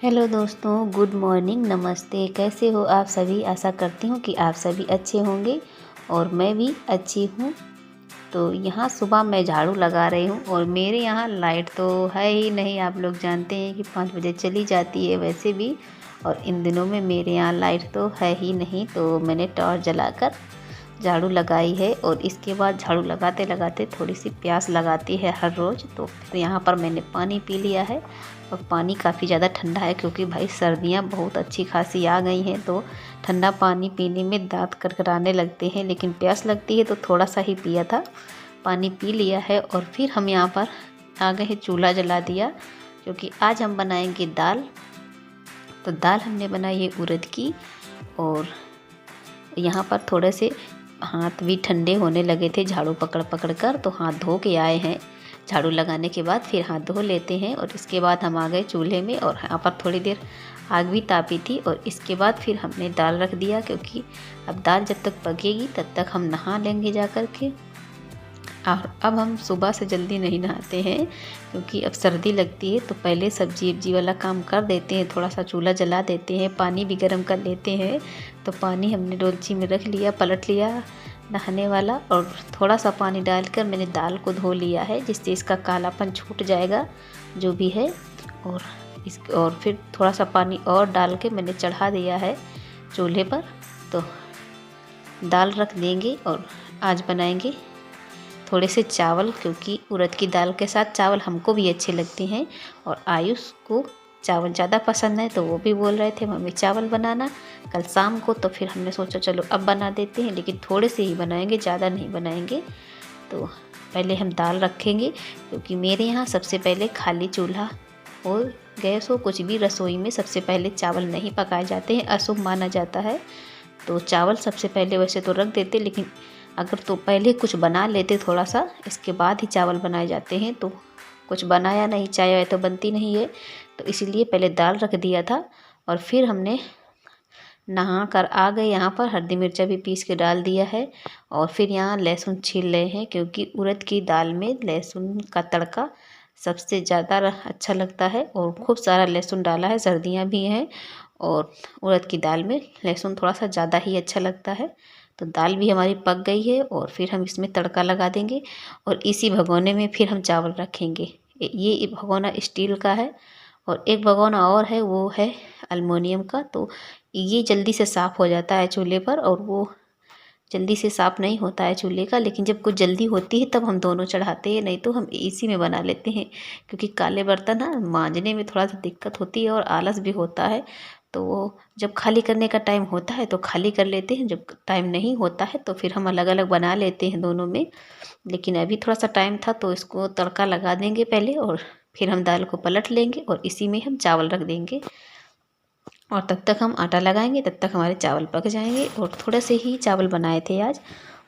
Hello दोस्तों, good morning, नमस्ते। कैसे हो आप सभी? आशा करती हूँ कि आप सभी अच्छे होंगे और मैं भी अच्छी हूँ। तो यहाँ सुबह मैं झाड़ू लगा रही हूँ और मेरे यहाँ लाइट तो है ही नहीं। आप लोग जानते हैं कि 5 बजे चली जाती है वैसे भी, और इन दिनों में मेरे यहाँ लाइट तो है ही नहीं। तो मैंने टॉर्च जलाकर झाड़ू लगाई है और इसके बाद झाड़ू लगाते लगाते थोड़ी सी प्यास लगाती है हर रोज़। तो फिर यहाँ पर मैंने पानी पी लिया है और पानी काफ़ी ज़्यादा ठंडा है क्योंकि भाई सर्दियाँ बहुत अच्छी खासी आ गई हैं। तो ठंडा पानी पीने में दांत कड़कड़ाने लगते हैं, लेकिन प्यास लगती है तो थोड़ा सा ही पिया था। पानी पी लिया है और फिर हम यहाँ पर आ गए हैं, चूल्हा जला दिया क्योंकि आज हम बनाएंगे दाल। तो दाल हमने बनाई है उड़द की, और यहाँ पर थोड़े से हाथ भी ठंडे होने लगे थे झाड़ू पकड़ पकड़ कर, तो हाथ धो के आए हैं। झाड़ू लगाने के बाद फिर हाथ धो लेते हैं और इसके बाद हम आ गए चूल्हे में और यहाँ पर थोड़ी देर आग भी तापी थी। और इसके बाद फिर हमने दाल रख दिया क्योंकि अब दाल जब तक पकेगी तब तक हम नहा लेंगे जा कर के। और अब हम सुबह से जल्दी नहीं नहाते हैं क्योंकि अब सर्दी लगती है, तो पहले सब्जी वब्जी वाला काम कर देते हैं, थोड़ा सा चूल्हा जला देते हैं, पानी भी गर्म कर लेते हैं। तो पानी हमने डोलची में रख लिया, पलट लिया नहाने वाला, और थोड़ा सा पानी डालकर मैंने दाल को धो लिया है जिससे इसका कालापन छूट जाएगा जो भी है। और फिर थोड़ा सा पानी और डाल के मैंने चढ़ा दिया है चूल्हे पर। तो दाल रख देंगे और आज बनाएंगे थोड़े से चावल, क्योंकि उड़द की दाल के साथ चावल हमको भी अच्छे लगते हैं और आयुष को चावल ज़्यादा पसंद है। तो वो भी बोल रहे थे मम्मी चावल बनाना कल शाम को, तो फिर हमने सोचा चलो अब बना देते हैं, लेकिन थोड़े से ही बनाएंगे, ज़्यादा नहीं बनाएंगे। तो पहले हम दाल रखेंगे क्योंकि मेरे यहाँ सबसे पहले खाली चूल्हा हो, गैस हो, कुछ भी रसोई में सबसे पहले चावल नहीं पकाए जाते हैं, अशुभ माना जाता है। तो चावल सबसे पहले वैसे तो रख देते, लेकिन अगर तो पहले कुछ बना लेते थोड़ा सा, इसके बाद ही चावल बनाए जाते हैं। तो कुछ बनाया नहीं, चाय वाय तो बनती नहीं है, तो इसीलिए पहले दाल रख दिया था। और फिर हमने नहा कर आ गए, यहाँ पर हल्दी मिर्चा भी पीस के डाल दिया है। और फिर यहाँ लहसुन छील रहे हैं क्योंकि उड़द की दाल में लहसुन का तड़का सबसे ज़्यादा अच्छा लगता है, और खूब सारा लहसुन डाला है, सर्दियाँ भी हैं और उड़द की दाल में लहसुन थोड़ा सा ज़्यादा ही अच्छा लगता है। तो दाल भी हमारी पक गई है और फिर हम इसमें तड़का लगा देंगे और इसी भगोने में फिर हम चावल रखेंगे। ये भगोना स्टील का है और एक भगोना और है, वो है अल्मुनियम का। तो ये जल्दी से साफ़ हो जाता है चूल्हे पर, और वो जल्दी से साफ़ नहीं होता है चूल्हे का, लेकिन जब कुछ जल्दी होती है तब हम दोनों चढ़ाते हैं, नहीं तो हम इसी में बना लेते हैं क्योंकि काले बर्तन ना मांजने में थोड़ा सा दिक्कत होती है और आलस भी होता है। तो वो जब खाली करने का टाइम होता है तो खाली कर लेते हैं, जब टाइम नहीं होता है तो फिर हम अलग अलग बना लेते हैं दोनों में। लेकिन अभी थोड़ा सा टाइम था तो इसको तड़का लगा देंगे पहले, और फिर हम दाल को पलट लेंगे और इसी में हम चावल रख देंगे। और तब तक हम आटा लगाएंगे, तब तक हमारे चावल पक जाएंगे। और थोड़े से ही चावल बनाए थे आज,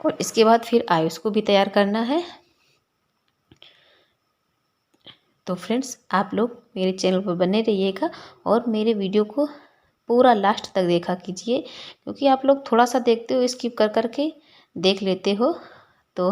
और इसके बाद फिर आयुष को भी तैयार करना है। तो फ्रेंड्स, आप लोग मेरे चैनल पर बने रहिएगा और मेरे वीडियो को पूरा लास्ट तक देखा कीजिए, क्योंकि आप लोग थोड़ा सा देखते हो, स्किप कर कर के देख लेते हो। तो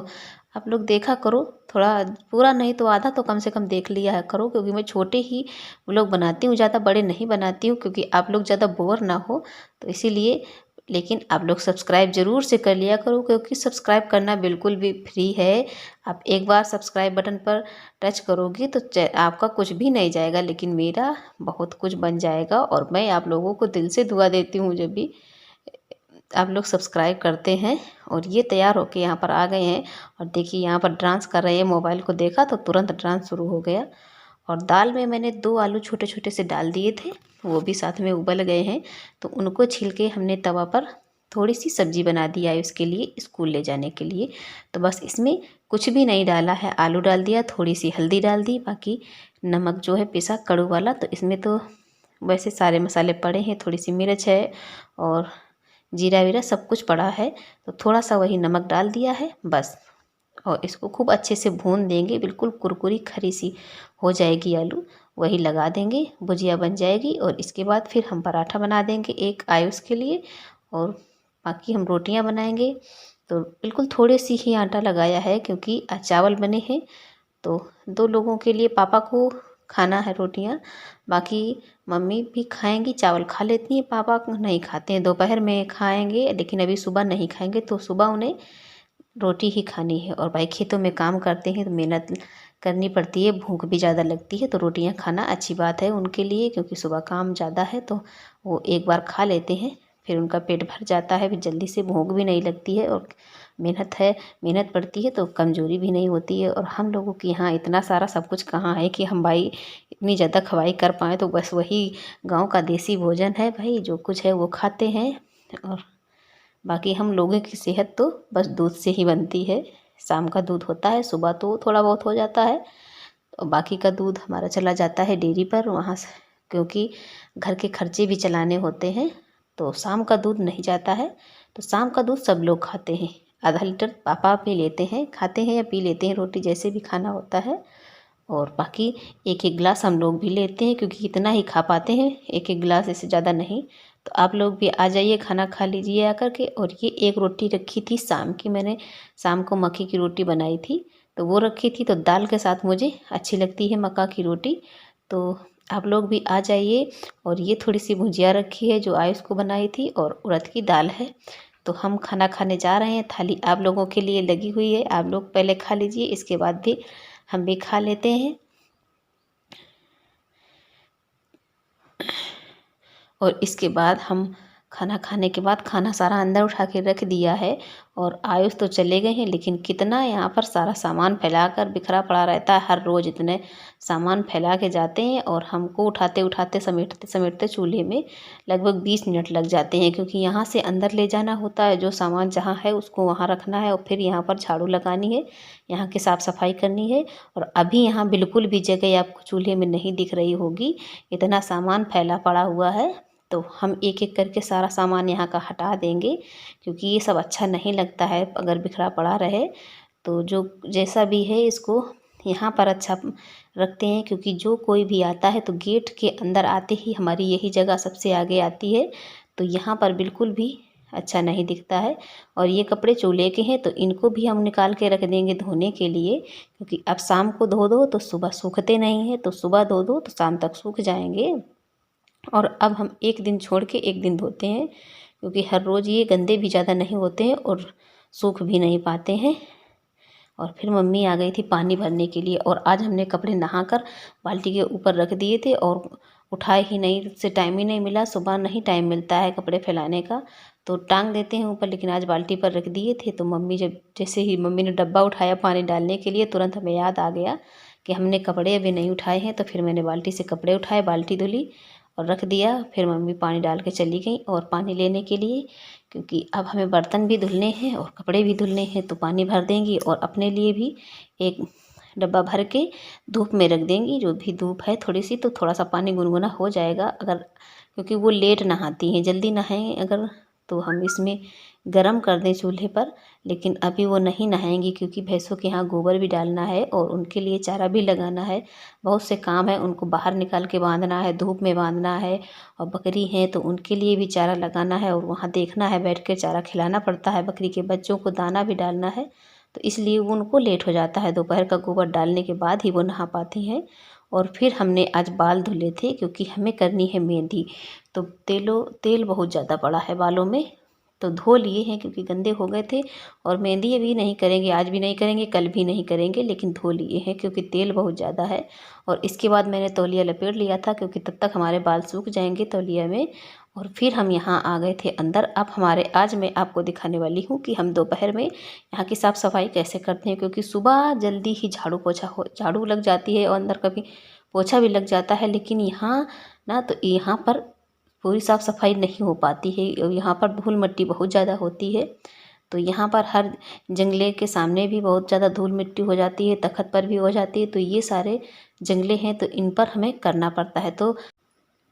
आप लोग देखा करो, थोड़ा पूरा नहीं तो आधा तो कम से कम देख लिया है करो, क्योंकि मैं छोटे ही व्लॉग बनाती हूँ, ज़्यादा बड़े नहीं बनाती हूँ क्योंकि आप लोग ज़्यादा बोर ना हो, तो इसीलिए। लेकिन आप लोग सब्सक्राइब ज़रूर से कर लिया करो क्योंकि सब्सक्राइब करना बिल्कुल भी फ्री है। आप एक बार सब्सक्राइब बटन पर टच करोगी तो आपका कुछ भी नहीं जाएगा, लेकिन मेरा बहुत कुछ बन जाएगा। और मैं आप लोगों को दिल से दुआ देती हूँ जब भी आप लोग सब्सक्राइब करते हैं। और ये तैयार होके यहाँ पर आ गए हैं और देखिए यहाँ पर डांस कर रहे हैं, मोबाइल को देखा तो तुरंत डांस शुरू हो गया। और दाल में मैंने 2 आलू छोटे छोटे से डाल दिए थे, वो भी साथ में उबल गए हैं, तो उनको छील के हमने तवा पर थोड़ी सी सब्जी बना दी है उसके लिए, स्कूल ले जाने के लिए। तो बस इसमें कुछ भी नहीं डाला है, आलू डाल दिया, थोड़ी सी हल्दी डाल दी, बाकी नमक जो है पिसा कड़ू वाला, तो इसमें तो वैसे सारे मसाले पड़े हैं, थोड़ी सी मिर्च है और जीरा वीरा सब कुछ पड़ा है, तो थोड़ा सा वही नमक डाल दिया है बस। और इसको खूब अच्छे से भून देंगे, बिल्कुल कुरकुरी खरी सी हो जाएगी आलू, वही लगा देंगे, भुजिया बन जाएगी। और इसके बाद फिर हम पराठा बना देंगे एक आयुष के लिए, और बाकी हम रोटियां बनाएंगे। तो बिल्कुल थोड़े सी ही आटा लगाया है क्योंकि चावल बने हैं, तो 2 लोगों के लिए, पापा को खाना है रोटियां। बाकी मम्मी भी खाएंगी, चावल खा लेती हैं, पापा नहीं खाते हैं। दोपहर में खाएंगे लेकिन अभी सुबह नहीं खाएंगे, तो सुबह उन्हें रोटी ही खानी है। और भाई खेतों में काम करते हैं तो मेहनत करनी पड़ती है, भूख भी ज़्यादा लगती है, तो रोटियां खाना अच्छी बात है उनके लिए, क्योंकि सुबह काम ज़्यादा है तो वो एक बार खा लेते हैं, फिर उनका पेट भर जाता है, फिर जल्दी से भूख भी नहीं लगती है। और मेहनत पड़ती है तो कमज़ोरी भी नहीं होती है। और हम लोगों के यहाँ इतना सारा सब कुछ कहाँ है कि हम भाई इतनी ज़्यादा खवाई कर पाएँ। तो बस वही गाँव का देसी भोजन है भाई, जो कुछ है वो खाते हैं। और बाकी हम लोगों की सेहत तो बस दूध से ही बनती है। शाम का दूध होता है, सुबह तो थोड़ा बहुत हो जाता है, और बाकी का दूध हमारा चला जाता है डेयरी पर वहाँ से, क्योंकि घर के खर्चे भी चलाने होते हैं, तो शाम का दूध नहीं जाता है। तो शाम का दूध सब लोग खाते हैं, आधा लीटर पापा पी लेते हैं, खाते हैं या पी लेते हैं, रोटी जैसे भी खाना होता है। और बाकी एक एक गिलास हम लोग भी लेते हैं, क्योंकि इतना ही खा पाते हैं, एक एक गिलास, इससे ज़्यादा नहीं। तो आप लोग भी आ जाइए, खाना खा लीजिए आकर के। और ये एक रोटी रखी थी शाम की, मैंने शाम को मक्के की रोटी बनाई थी, तो वो रखी थी, तो दाल के साथ मुझे अच्छी लगती है मक्का की रोटी। तो आप लोग भी आ जाइए। और ये थोड़ी सी भुजिया रखी है जो आयुष को बनाई थी, और उड़द की दाल है। तो हम खाना खाने जा रहे हैं, थाली आप लोगों के लिए लगी हुई है, आप लोग पहले खा लीजिए, इसके बाद भी हम भी खा लेते हैं। और इसके बाद हम खाना खाने के बाद खाना सारा अंदर उठा के रख दिया है। और आयुष तो चले गए हैं, लेकिन कितना यहाँ पर सारा सामान फैलाकर बिखरा पड़ा रहता है, हर रोज़ इतने सामान फैला के जाते हैं, और हमको उठाते उठाते समेटते समेटते चूल्हे में लगभग 20 मिनट लग जाते हैं, क्योंकि यहाँ से अंदर ले जाना होता है, जो सामान जहाँ है उसको वहाँ रखना है, और फिर यहाँ पर झाड़ू लगानी है, यहाँ की साफ़ सफाई करनी है। और अभी यहाँ बिल्कुल भी जगह आपको चूल्हे में नहीं दिख रही होगी, इतना सामान फैला पड़ा हुआ है। तो हम एक एक करके सारा सामान यहाँ का हटा देंगे, क्योंकि ये सब अच्छा नहीं लगता है अगर बिखरा पड़ा रहे। तो जो जैसा भी है इसको यहाँ पर अच्छा रखते हैं, क्योंकि जो कोई भी आता है तो गेट के अंदर आते ही हमारी यही जगह सबसे आगे आती है, तो यहाँ पर बिल्कुल भी अच्छा नहीं दिखता है। और ये कपड़े चूल्हे के हैं, तो इनको भी हम निकाल के रख देंगे धोने के लिए, क्योंकि अब शाम को धो दो तो सुबह सूखते नहीं हैं, तो सुबह धो दो तो शाम तक सूख जाएंगे। और अब हम एक दिन छोड़ के एक दिन धोते हैं, क्योंकि हर रोज़ ये गंदे भी ज़्यादा नहीं होते हैं और सूख भी नहीं पाते हैं। और फिर मम्मी आ गई थी पानी भरने के लिए, और आज हमने कपड़े नहाकर बाल्टी के ऊपर रख दिए थे, और उठाए ही नहीं, उससे टाइम ही नहीं मिला, सुबह नहीं टाइम मिलता है कपड़े फैलाने का, तो टांग देते हैं ऊपर, लेकिन आज बाल्टी पर रख दिए थे। तो मम्मी जब जैसे ही मम्मी ने डब्बा उठाया पानी डालने के लिए, तुरंत हमें याद आ गया कि हमने कपड़े अभी नहीं उठाए हैं, तो फिर मैंने बाल्टी से कपड़े उठाए, बाल्टी धुली और रख दिया। फिर मम्मी पानी डाल के चली गई और पानी लेने के लिए, क्योंकि अब हमें बर्तन भी धुलने हैं और कपड़े भी धुलने हैं, तो पानी भर देंगी और अपने लिए भी एक डब्बा भर के धूप में रख देंगी। जो भी धूप है थोड़ी सी, तो थोड़ा सा पानी गुनगुना हो जाएगा, अगर क्योंकि वो लेट नहाती हैं, जल्दी नहाएं अगर तो हम इसमें गरम कर दें चूल्हे पर। लेकिन अभी वो नहीं नहाएंगी, क्योंकि भैंसों के यहाँ गोबर भी डालना है और उनके लिए चारा भी लगाना है, बहुत से काम है, उनको बाहर निकाल के बांधना है, धूप में बांधना है। और बकरी हैं तो उनके लिए भी चारा लगाना है, और वहाँ देखना है, बैठ कर चारा खिलाना पड़ता है, बकरी के बच्चों को दाना भी डालना है, तो इसलिए उनको लेट हो जाता है। दोपहर का गोबर डालने के बाद ही वो नहा पाती हैं। और फिर हमने आज बाल धुले थे, क्योंकि हमें करनी है मेहंदी, तो तेल बहुत ज़्यादा पड़ा है बालों में, तो धो लिए हैं क्योंकि गंदे हो गए थे। और मेहंदी अभी नहीं करेंगे, आज भी नहीं करेंगे, कल भी नहीं करेंगे, लेकिन धो लिए हैं क्योंकि तेल बहुत ज़्यादा है। और इसके बाद मैंने तौलिया लपेट लिया था, क्योंकि तब तक हमारे बाल सूख जाएंगे तौलिया में। और फिर हम यहाँ आ गए थे अंदर। अब आज मैं आपको दिखाने वाली हूँ कि हम दोपहर में यहाँ की साफ़ सफाई कैसे करते हैं, क्योंकि सुबह जल्दी ही झाड़ू लग जाती है और अंदर कभी पोछा भी लग जाता है, लेकिन यहाँ ना तो यहाँ पर पूरी साफ़ सफाई नहीं हो पाती है, यहाँ पर धूल मिट्टी बहुत ज़्यादा होती है। तो यहाँ पर हर जंगले के सामने भी बहुत ज़्यादा धूल मिट्टी हो जाती है, तखत पर भी हो जाती है, तो ये सारे जंगले हैं, तो इन पर हमें करना पड़ता है। तो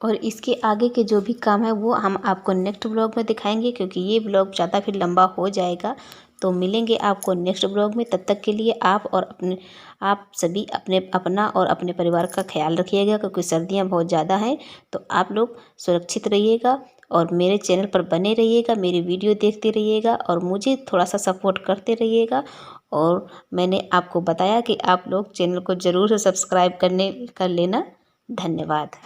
और इसके आगे के जो भी काम है वो हम आपको नेक्स्ट ब्लॉग में दिखाएंगे, क्योंकि ये ब्लॉग ज़्यादा फिर लंबा हो जाएगा। तो मिलेंगे आपको नेक्स्ट ब्लॉग में, तब तक के लिए आप सभी अपना और अपने परिवार का ख्याल रखिएगा, क्योंकि सर्दियाँ बहुत ज़्यादा हैं। तो आप लोग सुरक्षित रहिएगा और मेरे चैनल पर बने रहिएगा, मेरी वीडियो देखते रहिएगा और मुझे थोड़ा सा सपोर्ट करते रहिएगा। और मैंने आपको बताया कि आप लोग चैनल को ज़रूर सब्सक्राइब कर लेना। धन्यवाद।